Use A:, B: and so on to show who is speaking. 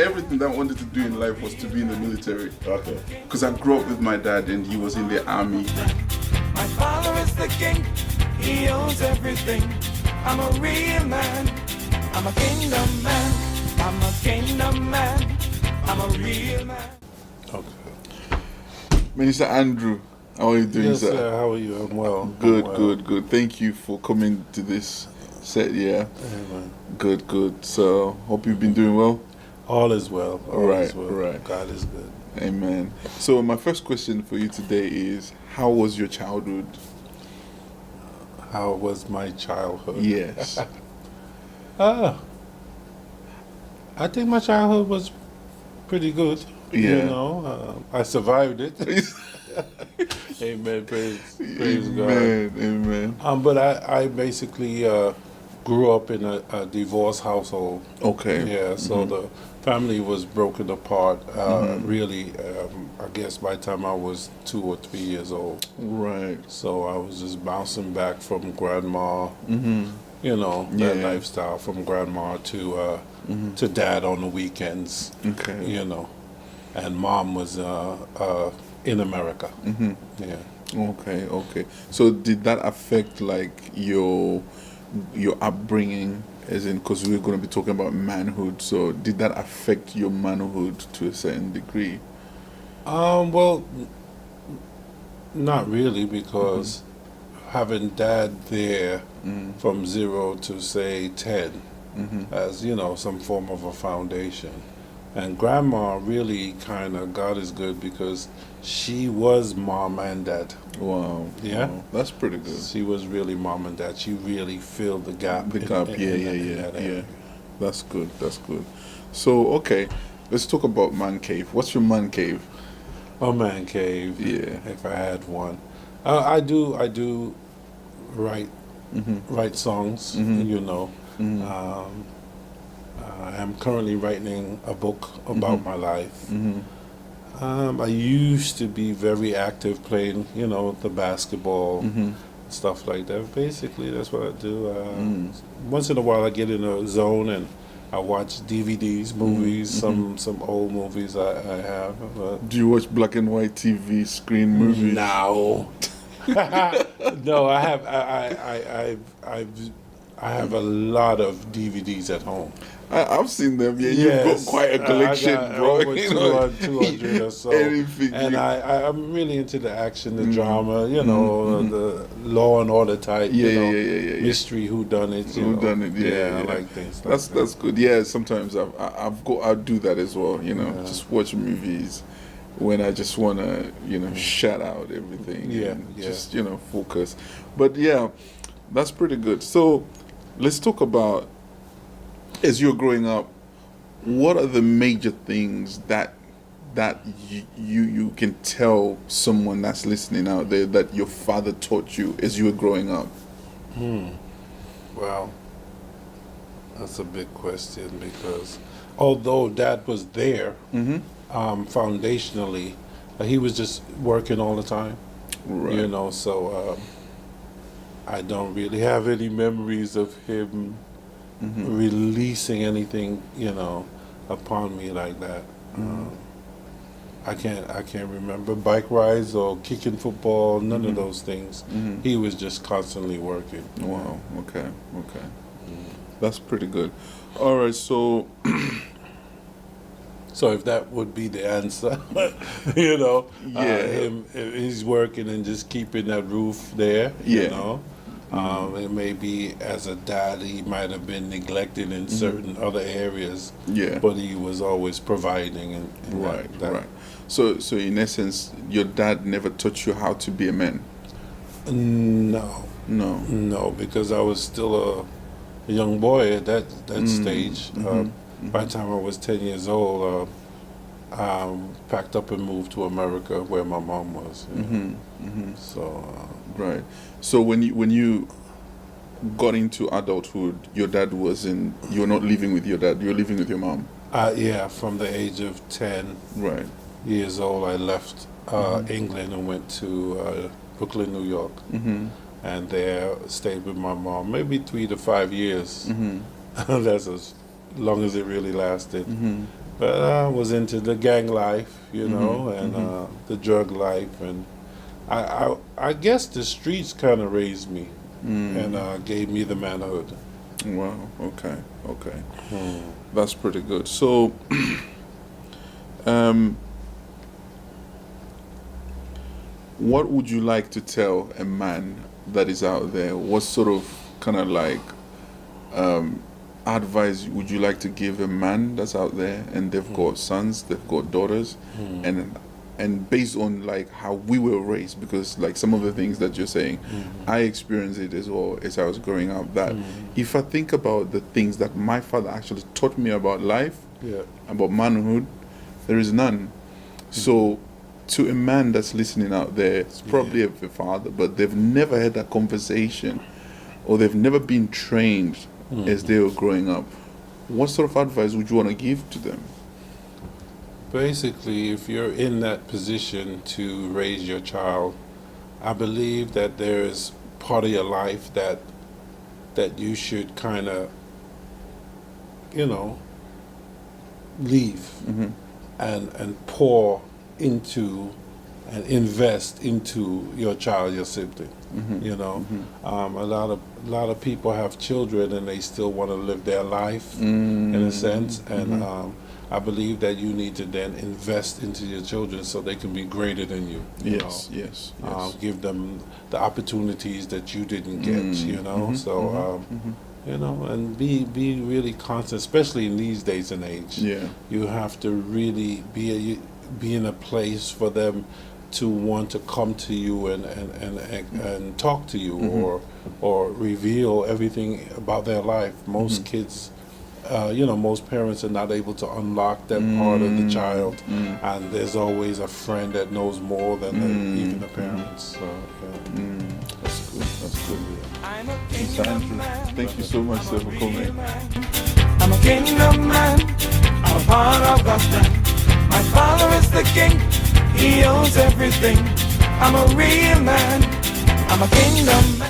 A: everything that I wanted to do in life was to be in the military.
B: Okay.
A: Because I grew up with my dad and he was in the army.
C: My father is the king, he owns everything. I'm a real man, I'm a kingdom man, I'm a kingdom man, I'm a real man.
B: Okay.
A: Minister Andrew, how are you doing,
B: Yes,
A: sir?
B: sir. How are you? I'm well.
A: Good,
B: I'm well.
A: good. Thank you for coming to this set, yeah.
B: Amen.
A: Good. So, hope you've been doing well.
B: All is well. All is well.
A: Right.
B: God is good.
A: Amen. So, my first question for you today is, how was your childhood?
B: How was my childhood?
A: Yes.
B: I think my childhood was pretty good. You
A: Yeah.
B: know, I survived it. Amen. Praise God.
A: Amen.
B: But I basically grew up in a divorced household.
A: Okay.
B: Yeah, so the family was broken apart. Really, I guess by the time I was 2 or 3 years old.
A: Right.
B: So I was just bouncing back from grandma. You know, that
A: Yeah.
B: lifestyle from grandma to dad on the weekends.
A: Okay.
B: You know, and mom was in America. Yeah.
A: Okay. So, did that affect like your upbringing? As in, because we're going to be talking about manhood. So, did that affect your manhood to a certain degree?
B: Well, not really, because having dad there from 0 to say 10 as, you know, some form of a foundation. And grandma really kind of, God is good, because she was mom and dad.
A: Wow.
B: Yeah.
A: Wow. That's pretty good.
B: She was really mom and dad. She really filled the gap.
A: The
B: in-
A: gap,
B: in-
A: yeah.
B: in that area.
A: That's good. So, okay, let's talk about man cave. What's your man cave?
B: A man cave.
A: Yeah.
B: If I had one, I do write songs. You know, I am currently writing a book about my life. I used to be very active playing, you know, the basketball, stuff like that. Basically, that's what I do. Once in a while, I get in a zone and I watch DVDs, movies, some old movies I have. But
A: Do you watch black and white TV screen movies?
B: no, no, I have a lot of DVDs at home.
A: I've seen them. Yeah,
B: Yes.
A: you've got quite a collection,
B: I got
A: bro.
B: over
A: You know,
B: 200 or so.
A: anything.
B: And I'm really into the action, the drama, you know, the law and order type,
A: Yeah,
B: you know,
A: yeah.
B: mystery, who done it, you
A: Who
B: know.
A: done it? Yeah.
B: I like things like
A: That's good. Yeah, sometimes I do that as well. You know, just watch movies when I just wanna, you know, shut out everything.
B: Yeah,
A: and
B: yeah.
A: just, you know, focus. But yeah, that's pretty good. So let's talk about, as you're growing up, what are the major things that you can tell someone that's listening out there that your father taught you as you were growing up?
B: Well, that's a big question, because although Dad was there, foundationally, he was just working all the time.
A: Right.
B: You know, so I don't really have any memories of him releasing anything, you know, upon me like that. I can't remember bike rides or kicking football, none of those things. He was just constantly working.
A: Wow. Okay. That's pretty good. All right. So
B: So if that would be the answer, you know,
A: Yeah.
B: he's working and just keeping that roof there,
A: Yeah.
B: you know. It may be, as a dad, he might have been neglected in certain other areas,
A: yeah.
B: but he was always providing. And
A: Right. So in essence, your dad never taught you how to be a man.
B: No,
A: No.
B: because I was still a young boy at that stage. By the time I was 10 years old, packed up and moved to America, where my mom was. So.
A: Right. So when you got into adulthood, your dad wasn't. You're not living with your dad. You're living with your mom.
B: Yeah, from the age of 10
A: Right.
B: years old, I left England and went to Brooklyn, New York. And there stayed with my mom, maybe 3 to 5 years. That's as long as it really lasted. But I was into the gang life, you know, and the drug life, and I guess the streets kind of raised me and gave me the manhood.
A: Wow. Okay. Okay. That's pretty good. So, what would you like to tell a man that is out there? What sort of kind of like advice would you like to give a man that's out there and they've got sons, they've got daughters, and based on like how we were raised, because like some of the things that you're saying, I experienced it as well as I was growing up, that if I think about the things that my father actually taught me about life,
B: Yeah.
A: about manhood, there is none. So to a man that's listening out there, it's probably a father, but they've never had that conversation, or they've never been trained as they were growing up. What sort of advice would you want to give to them?
B: Basically, if you're in that position to raise your child, I believe that there's part of your life that you should kind of, you know, leave and pour into and invest into your child, your sibling. You know, a lot of people have children and they still want to live their life in a sense, and I believe that you need to then invest into your children so they can be greater than you. You know? Give them the opportunities that you didn't get. You know, so. You know, and be really constant, especially in these days and age.
A: Yeah.
B: You have to really be in a place for them to want to come to you and talk to you or reveal everything about their life. Most kids, you know, most parents are not able to unlock that part of the child, and there's always a friend that knows more than even the parents. So, yeah.
A: That's good. That's good.
C: I'm a
A: Mr.
C: kingdom
A: Andrew,
C: man.
A: thank you so much, sir, for coming.
C: I'm a kingdom man. I'm a part of God's plan. My father is the king. He owns everything. I'm a real man. I'm a kingdom man.